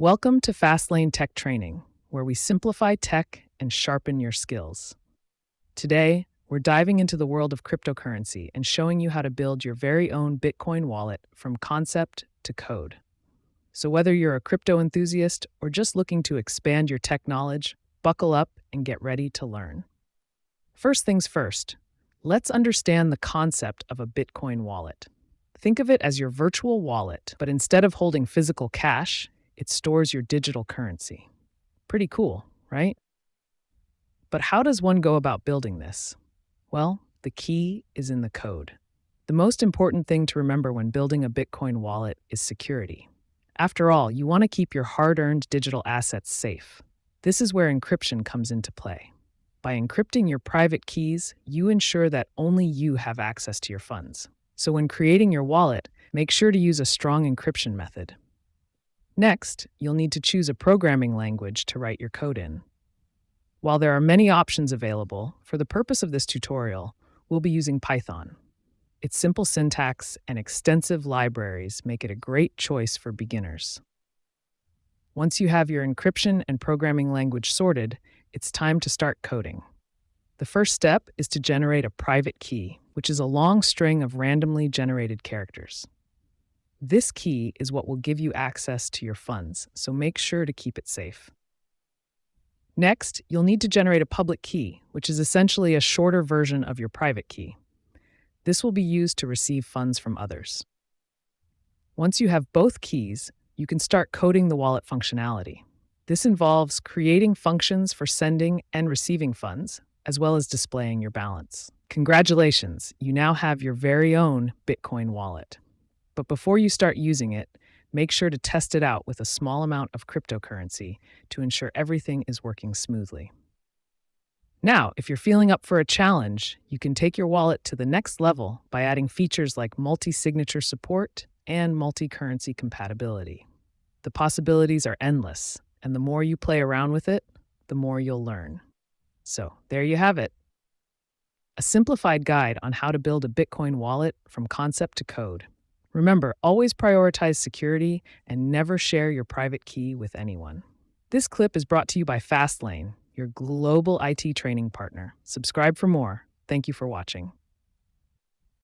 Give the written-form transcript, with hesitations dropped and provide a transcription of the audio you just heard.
Welcome to Fastlane Tech Training, where we simplify tech and sharpen your skills. Today, we're diving into the world of cryptocurrency and showing you how to build your very own Bitcoin wallet from concept to code. So, whether you're a crypto enthusiast or just looking to expand your tech knowledge, buckle up and get ready to learn. First things first, let's understand the concept of a Bitcoin wallet. Think of it as your virtual wallet, but instead of holding physical cash, it stores your digital currency. Pretty cool, right? But how does one go about building this? Well, the key is in the code. The most important thing to remember when building a Bitcoin wallet is security. After all, you want to keep your hard-earned digital assets safe. This is where encryption comes into play. By encrypting your private keys, you ensure that only you have access to your funds. So when creating your wallet, make sure to use a strong encryption method. Next, you'll need to choose a programming language to write your code in. While there are many options available, for the purpose of this tutorial, we'll be using Python. Its simple syntax and extensive libraries make it a great choice for beginners. Once you have your encryption and programming language sorted, it's time to start coding. The first step is to generate a private key, which is a long string of randomly generated characters. This key is what will give you access to your funds, so make sure to keep it safe. Next, you'll need to generate a public key, which is essentially a shorter version of your private key. This will be used to receive funds from others. Once you have both keys, you can start coding the wallet functionality. This involves creating functions for sending and receiving funds, as well as displaying your balance. Congratulations, you now have your very own Bitcoin wallet. But before you start using it, make sure to test it out with a small amount of cryptocurrency to ensure everything is working smoothly. Now, if you're feeling up for a challenge, you can take your wallet to the next level by adding features like multisignature support and multicurrency compatibility. The possibilities are endless, and the more you play around with it, the more you'll learn. So, there you have it. A simplified guide on how to build a Bitcoin wallet from concept to code. Remember, always prioritize security and never share your private key with anyone. This clip is brought to you by Fastlane, your global IT training partner. Subscribe for more. Thank you for watching.